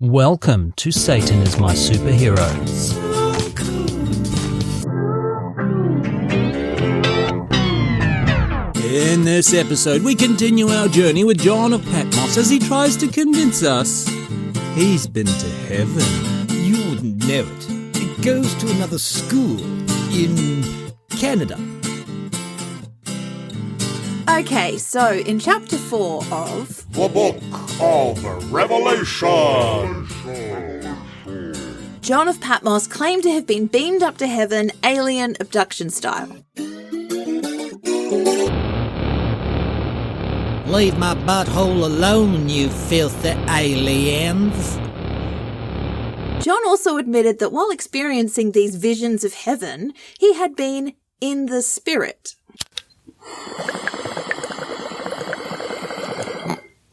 Welcome to Satan is My Superhero. In this episode, we continue our journey with John of Patmos as he tries to convince us he's been to heaven. You wouldn't know it. It goes to another school in Canada. Okay, so in chapter 4 of The Book of Revelation, John of Patmos claimed to have been beamed up to heaven alien abduction style. Leave my butthole alone, you filthy aliens. John also admitted that while experiencing these visions of heaven, he had been in the spirit.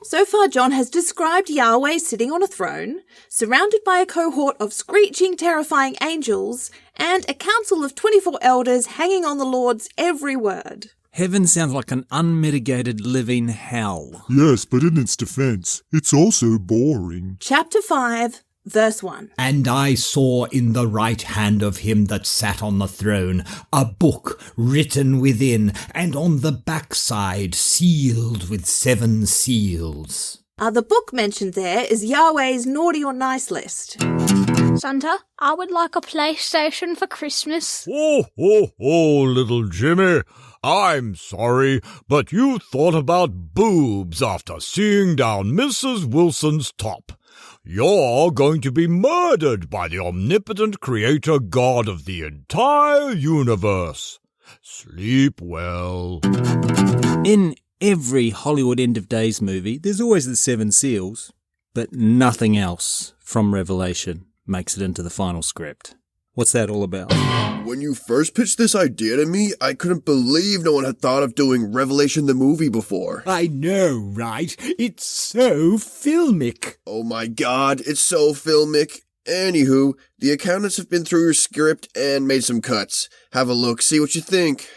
So far, John has described Yahweh sitting on a throne, surrounded by a cohort of screeching, terrifying angels, and a council of 24 elders hanging on the Lord's every word. Heaven sounds like an unmitigated living hell. Yes, but in its defense, it's also boring. Chapter 5, verse 1. And I saw in the right hand of him that sat on the throne a book written within, and on the backside sealed with 7 seals. The book mentioned there is Yahweh's naughty or nice list. Santa, I would like a PlayStation for Christmas. Oh, little Jimmy. I'm sorry, but you thought about boobs after seeing down Mrs. Wilson's top. You're going to be murdered by the omnipotent creator God of the entire universe. Sleep well. In every Hollywood end of days movie, there's always the 7 seals, but nothing else from Revelation makes it into the final script. What's that all about? When you first pitched this idea to me, I couldn't believe no one had thought of doing Revelation the movie before. I know, right? It's so filmic. Oh my god, it's so filmic. Anywho, the accountants have been through your script and made some cuts. Have a look, see what you think.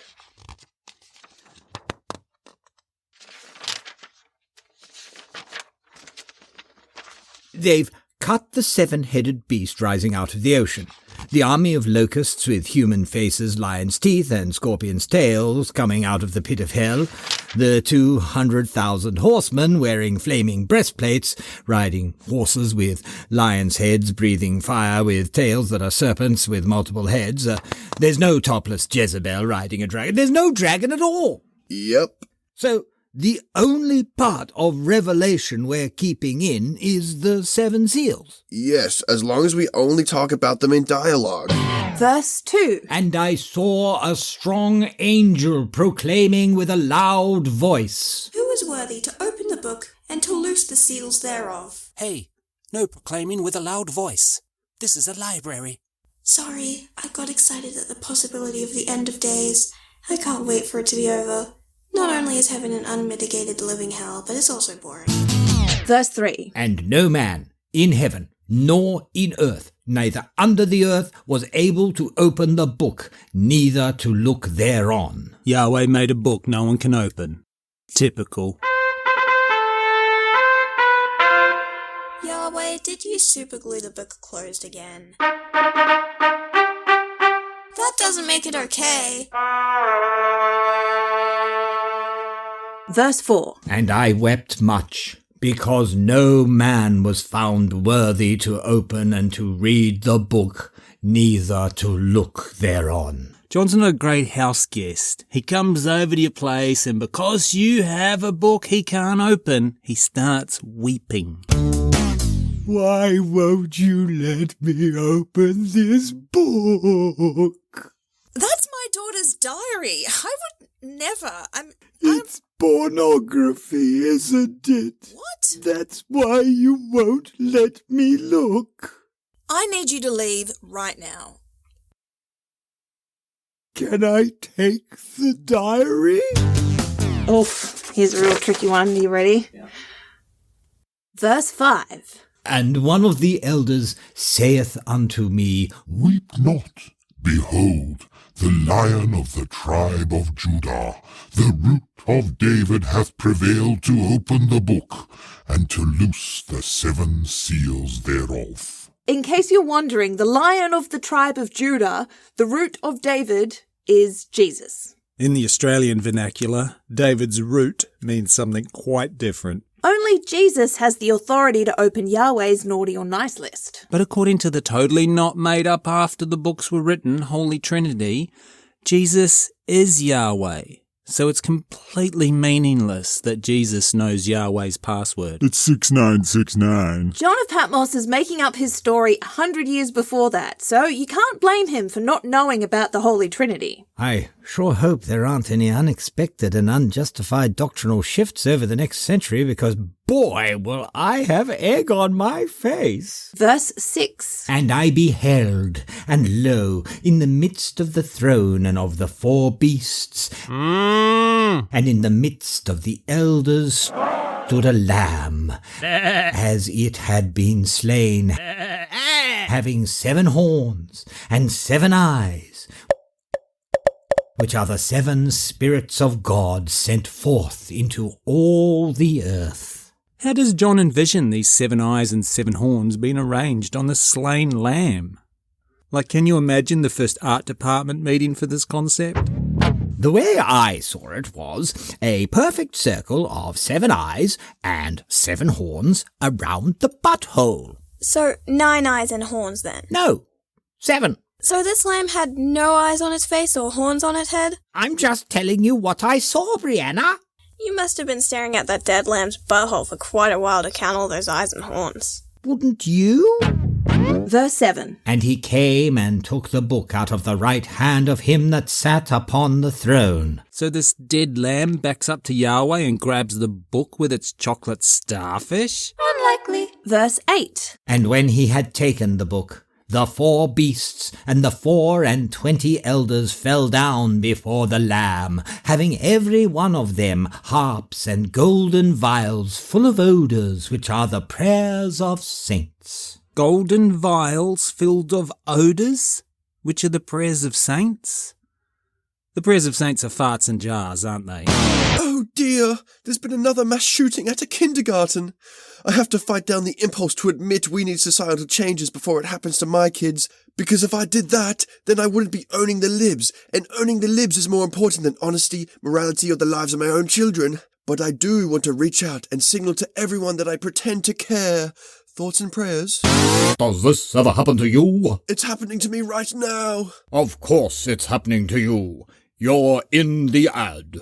They've cut the 7-headed beast rising out of the ocean. The army of locusts with human faces, lions' teeth, and scorpions' tails coming out of the pit of hell. The 200,000 horsemen wearing flaming breastplates, riding horses with lions' heads, breathing fire with tails that are serpents with multiple heads. There's no topless Jezebel riding a dragon. There's no dragon at all. Yep. So the only part of Revelation we're keeping in is the 7 seals. Yes, as long as we only talk about them in dialogue. Verse 2. And I saw a strong angel proclaiming with a loud voice, Who is worthy to open the book and to loose the seals thereof? Hey, no proclaiming with a loud voice. This is a library. Sorry, I got excited at the possibility of the end of days. I can't wait for it to be over. Not only is heaven an unmitigated living hell, but it's also boring. Verse 3. and no man in heaven nor in earth, neither under the earth, was able to open the book, neither to look thereon. Yahweh made a book no one can open. Typical. Yahweh, did you superglue the book closed again? That doesn't make it okay. Verse 4. And I wept much, because no man was found worthy to open and to read the book, neither to look thereon. John's not a great house guest. He comes over to your place, and because you have a book he can't open, he starts weeping. Why won't you let me open this book? That's my daughter's diary. I would never. It's pornography, isn't it? What? That's why you won't let me look. I need you to leave right now. Can I take the diary? Oof, here's a real tricky one. Are you ready? Yeah. Verse 5. And one of the elders saith unto me, Weep not. Behold, the Lion of the tribe of Judah, the root of David hath prevailed to open the book, and to loose the 7 seals thereof. In case you're wondering, the Lion of the tribe of Judah, the root of David, is Jesus. In the Australian vernacular, David's root means something quite different. Only Jesus has the authority to open Yahweh's naughty or nice list. But according to the totally not made up after the books were written Holy Trinity, Jesus is Yahweh. So it's completely meaningless that Jesus knows Yahweh's password. It's 6969. John of Patmos is making up his story 100 years before that, so you can't blame him for not knowing about the Holy Trinity. I sure hope there aren't any unexpected and unjustified doctrinal shifts over the next century, because boy, will I have egg on my face. Verse 6. And I beheld, and lo, in the midst of the throne and of the 4 beasts, and in the midst of the elders stood a lamb, as it had been slain, having 7 horns and 7 eyes, which are the 7 spirits of God sent forth into all the earth. How does John envision these 7 eyes and 7 horns being arranged on the slain lamb? Like, can you imagine the first art department meeting for this concept? The way I saw it was a perfect circle of 7 eyes and 7 horns around the butthole. So 9 eyes and horns then? No, 7. So this lamb had no eyes on its face or horns on its head? I'm just telling you what I saw, Brianna. You must have been staring at that dead lamb's butthole for quite a while to count all those eyes and horns. Wouldn't you? Verse 7. And he came and took the book out of the right hand of him that sat upon the throne. So this dead lamb backs up to Yahweh and grabs the book with its chocolate starfish? Unlikely. Verse 8. And when he had taken the book, the 4 beasts and the 24 elders fell down before the Lamb, having every one of them harps and golden vials full of odours, which are the prayers of saints. Golden vials filled of odours, which are the prayers of saints? The prayers of saints are farts and jars, aren't they? Oh dear, there's been another mass shooting at a kindergarten. I have to fight down the impulse to admit we need societal changes before it happens to my kids, because if I did that, then I wouldn't be owning the libs, and owning the libs is more important than honesty, morality, or the lives of my own children. But I do want to reach out and signal to everyone that I pretend to care. Thoughts and prayers? Does this ever happen to you? It's happening to me right now. Of course it's happening to you. You're in the ad.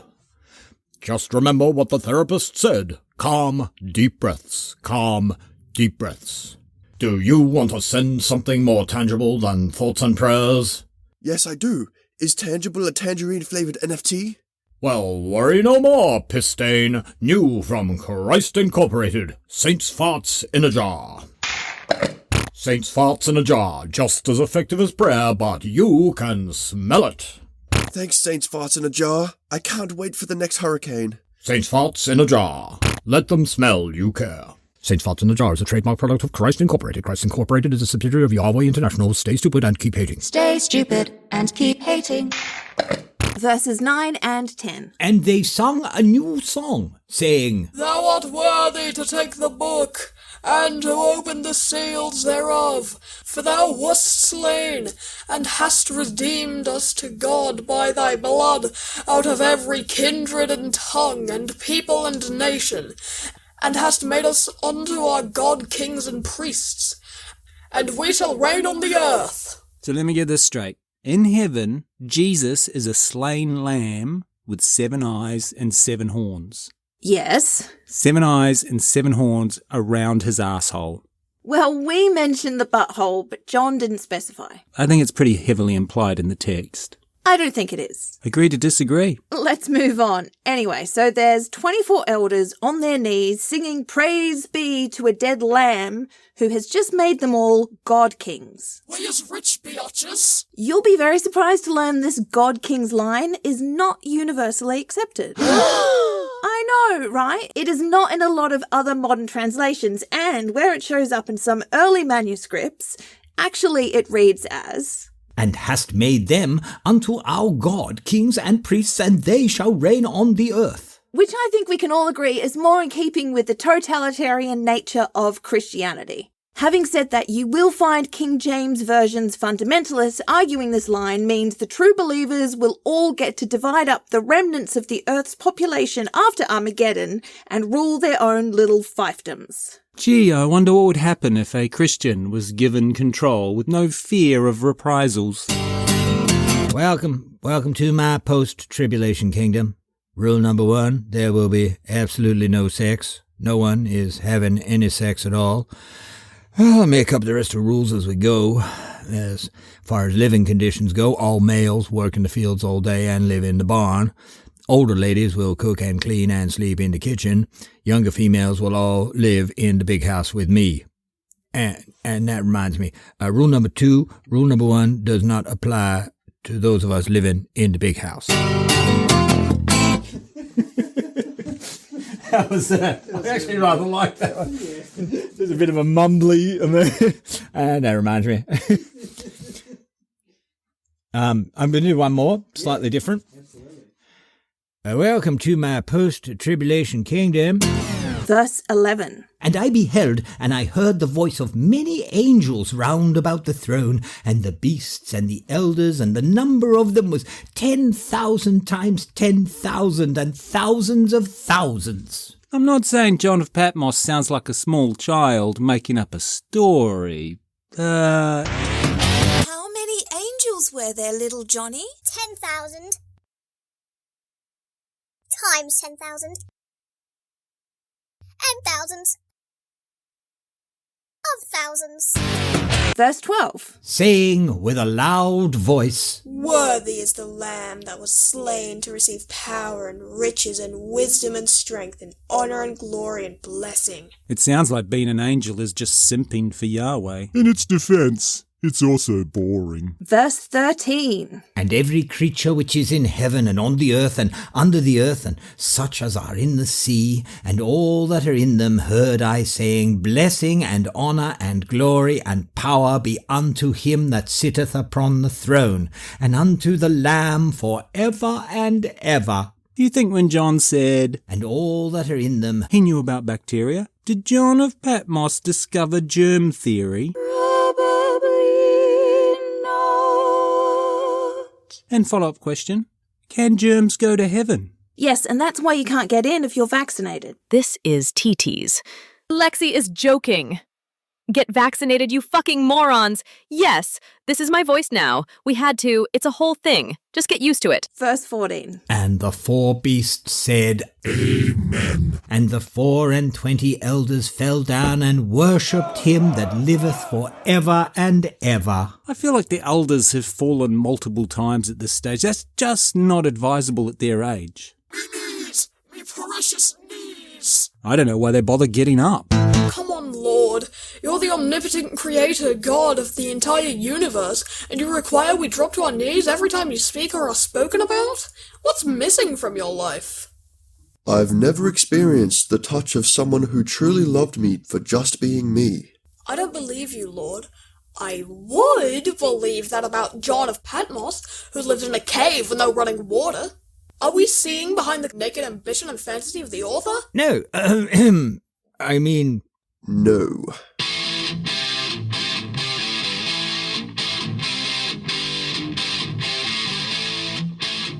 Just remember what the therapist said. Calm, deep breaths. Calm, deep breaths. Do you want to send something more tangible than thoughts and prayers? Yes, I do. Is tangible a tangerine-flavored NFT? Well, worry no more, Pistane. New from Christ Incorporated. Saints Farts in a Jar. Saints Farts in a Jar. Just as effective as prayer, but you can smell it. Thanks, Saints Farts in a Jar. I can't wait for the next hurricane. Saints Farts in a Jar. Let them smell you care. Saints Farts in a Jar is a trademark product of Christ Incorporated. Christ Incorporated is a subsidiary of Yahweh International. Stay stupid and keep hating. Stay stupid and keep hating. Verses 9 and 10. And they sung a new song, saying, Thou art worthy to take the book, and to open the seals thereof, for thou wast slain, and hast redeemed us to God by thy blood, out of every kindred and tongue, and people and nation, and hast made us unto our God kings and priests, and we shall reign on the earth. So let me get this straight. In heaven, Jesus is a slain lamb with 7 eyes and 7 horns. Yes. 7 eyes and 7 horns around his asshole. Well, we mentioned the butthole, but John didn't specify. I think it's pretty heavily implied in the text. I don't think it is. Agree to disagree. Let's move on. Anyway, so there's 24 elders on their knees singing praise be to a dead lamb who has just made them all God kings. We is rich biatches. You'll be very surprised to learn this God kings line is not universally accepted. I know, right? It is not in a lot of other modern translations, and where it shows up in some early manuscripts, actually it reads as, and hast made them unto our God kings and priests, and they shall reign on the earth. Which I think we can all agree is more in keeping with the totalitarian nature of Christianity. Having said that, you will find King James Version's fundamentalists arguing this line means the true believers will all get to divide up the remnants of the Earth's population after Armageddon and rule their own little fiefdoms. Gee, I wonder what would happen if a Christian was given control with no fear of reprisals. Welcome to my post-tribulation kingdom. Rule number 1, there will be absolutely no sex. No one is having any sex at all. I'll make up the rest of the rules as we go. As far as living conditions go, all males work in the fields all day and live in the barn. Older ladies will cook and clean and sleep in the kitchen. Younger females will all live in the big house with me. And that reminds me, rule number 2, rule number 1 does not apply to those of us living in the big house. How was that? I actually rather like that one. There's a bit of a mumbly in there. And that reminds me. I'm going to do one more, slightly different. Welcome to my post-tribulation kingdom. Verse 11. And I beheld, and I heard the voice of many angels round about the throne, and the beasts and the elders, and the number of them was 10,000 times 10,000, and thousands of thousands. I'm not saying John of Patmos sounds like a small child making up a story. How many angels were there, little Johnny? 10,000. Times 10,000. And thousands. Of thousands. Verse 12. Saying with a loud voice, Worthy is the Lamb that was slain to receive power and riches and wisdom and strength and honor and glory and blessing. It sounds like being an angel is just simping for Yahweh. In its defense, it's also boring. Verse 13. And every creature which is in heaven and on the earth and under the earth, and such as are in the sea, and all that are in them, heard I saying, Blessing and honour and glory and power be unto him that sitteth upon the throne, and unto the Lamb for ever and ever. Do you think when John said, And all that are in them, he knew about bacteria? Did John of Patmos discover germ theory? And follow-up question, can germs go to heaven? Yes, and that's why you can't get in if you're vaccinated. This is TT's. Lexi is joking. Get vaccinated, you fucking morons. Yes, this is my voice now. We had to. It's a whole thing. Just get used to it. Verse 14. And the 4 beasts said, Amen. And the 24 elders fell down and worshipped him that liveth for ever and ever. I feel like the elders have fallen multiple times at this stage. That's just not advisable at their age. Me knees! Me precious knees! I don't know why they bother getting up. Come on, Lord. You're the omnipotent creator, God of the entire universe, and you require we drop to our knees every time you speak or are spoken about? What's missing from your life? I've never experienced the touch of someone who truly loved me for just being me. I don't believe you, Lord. I would believe that about John of Patmos, who lived in a cave with no running water. Are we seeing behind the naked ambition and fantasy of the author? No, I mean... No.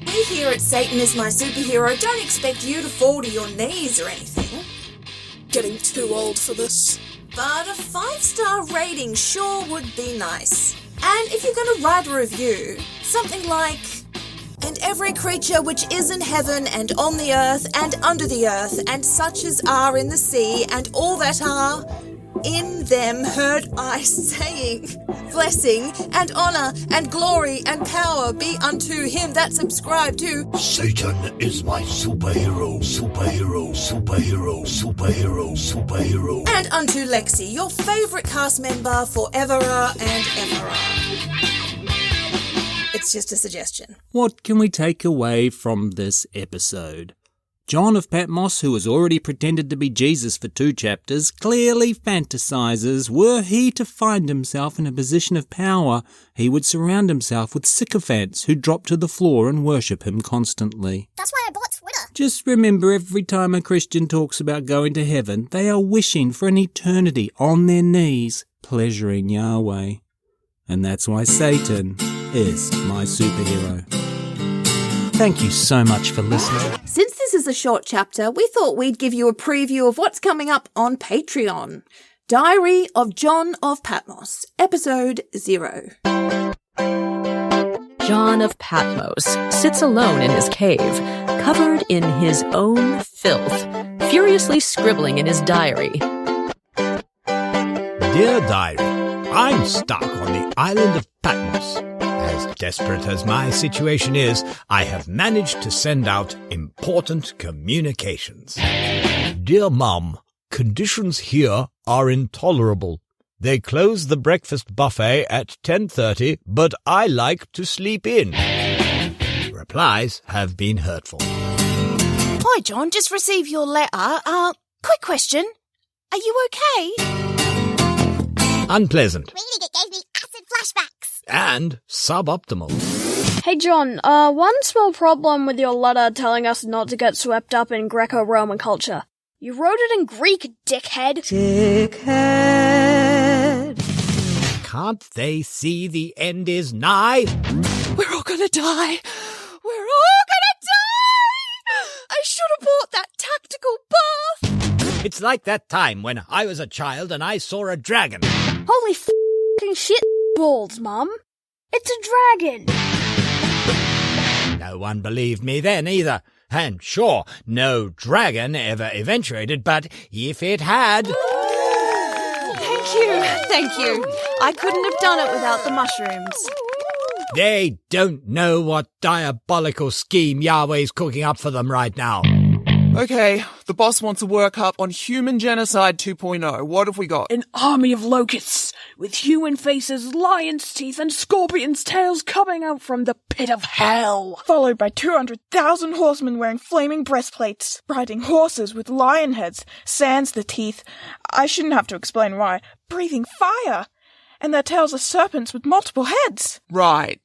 We here at Satan is My Superhero don't expect you to fall to your knees or anything. Getting too old for this. But a 5-star rating sure would be nice. And if you're going to write a review, something like... And every creature which is in heaven and on the earth and under the earth, and such as are in the sea, and all that are in them, heard I saying, Blessing and honour and glory and power be unto him that subscribe to Satan is my superhero, superhero, superhero, superhero, superhero. And unto Lexi, your favourite cast member forever and ever. It's just a suggestion. What can we take away from this episode? John of Patmos, who has already pretended to be Jesus for 2 chapters, clearly fantasizes were he to find himself in a position of power, he would surround himself with sycophants who drop to the floor and worship him constantly. That's why I bought Twitter. Just remember, every time a Christian talks about going to heaven, they are wishing for an eternity on their knees, pleasuring Yahweh. And that's why Satan is my superhero. Thank you so much for listening. Since this is a short chapter, we thought we'd give you a preview of what's coming up on Patreon. Diary of John of Patmos, Episode 0. John of Patmos sits alone in his cave, covered in his own filth, furiously scribbling in his diary. Dear Diary, I'm stuck on the island of Patmos. As desperate as my situation is, I have managed to send out important communications. Dear Mum, conditions here are intolerable. They close the breakfast buffet at 10:30, but I like to sleep in. Replies have been hurtful. Hi, John. Just received your letter. Quick question. Are you okay? Unpleasant. Reading it gave me acid flashbacks. And suboptimal. Hey John, one small problem with your letter telling us not to get swept up in Greco-Roman culture. You wrote it in Greek, dickhead. Dickhead. Can't they see the end is nigh? We're all gonna die. We're all gonna die! I should have bought that tactical bath. It's like that time when I was a child and I saw a dragon. Holy f***ing shit balls, Mum. It's a dragon. No one believed me then either. And sure, no dragon ever eventuated, but if it had... Thank you. I couldn't have done it without the mushrooms. They don't know what diabolical scheme Yahweh's cooking up for them right now. Okay, the boss wants a workup on Human Genocide 2.0. What have we got? An army of locusts, with human faces, lion's teeth, and scorpion's tails coming out from the pit of hell. Followed by 200,000 horsemen wearing flaming breastplates, riding horses with lion heads, sans the teeth. I shouldn't have to explain why. Breathing fire. And their tails are serpents with multiple heads. Right.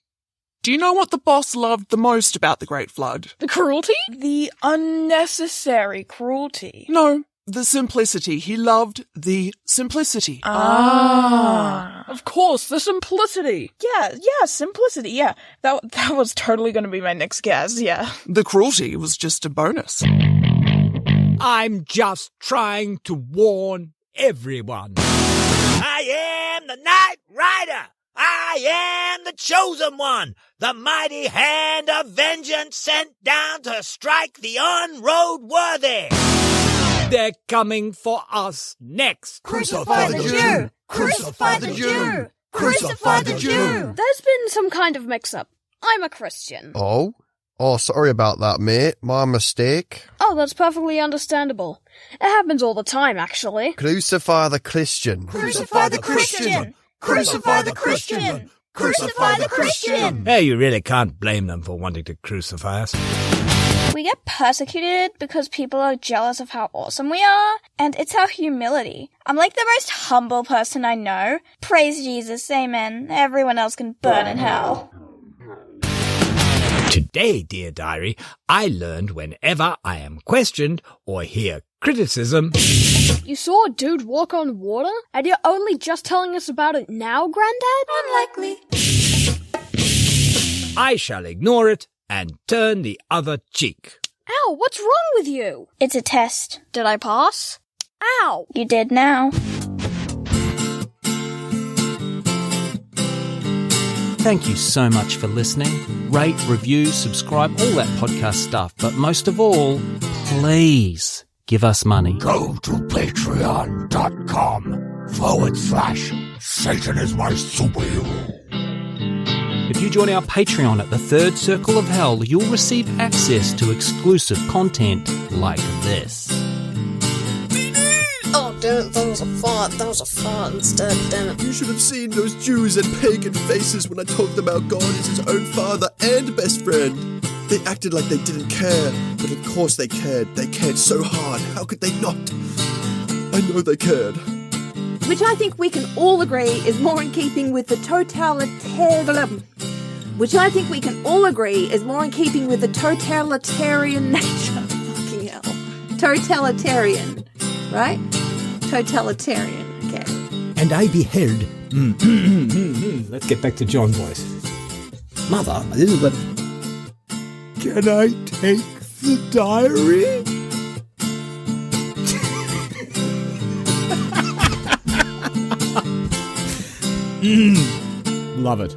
Do you know what the boss loved the most about the Great Flood? The cruelty? The unnecessary cruelty. No, the simplicity. He loved the simplicity. Of course, the simplicity. Yeah, simplicity, yeah. That was totally going to be my next guess, yeah. The cruelty was just a bonus. I'm just trying to warn everyone. I am the Night Rider! I am the chosen one, the mighty hand of vengeance sent down to strike the unroadworthy. They're coming for us next. Crucify the Jew! Crucify the Jew! Crucify the Jew! There's been some kind of mix-up. I'm a Christian. Oh, sorry about that, mate. My mistake. Oh, that's perfectly understandable. It happens all the time, actually. Crucify the Christian. Crucify the Christian! Crucify the Christian! Crucify the Christian! Hey, you really can't blame them for wanting to crucify us. We get persecuted because people are jealous of how awesome we are, and it's our humility. I'm like the most humble person I know. Praise Jesus, amen. Everyone else can burn in hell. Today, dear diary, I learned whenever I am questioned or hear criticism... You saw a dude walk on water? And you're only just telling us about it now, Grandad? Unlikely. I shall ignore it and turn the other cheek. Ow, what's wrong with you? It's a test. Did I pass? Ow! You did now. Thank you so much for listening. Rate, review, subscribe, all that podcast stuff. But most of all, please give us money. Go to patreon.com/Satan is my superhero. If you join our Patreon at the Third Circle of Hell, you'll receive access to exclusive content like this. Oh, damn it, that was a fart instead, damn it. You should have seen those Jews and pagan faces when I told them how God is his own father and best friend. They acted like they didn't care, but of course they cared. They cared so hard. How could they not? I know they cared. Which I think we can all agree is more in keeping with the totalitarian nature. Fucking hell. Totalitarian, right? Totalitarian, okay. And I beheld... Let's get back to John's voice. Mother, this is the... Can I take the diary? Love it.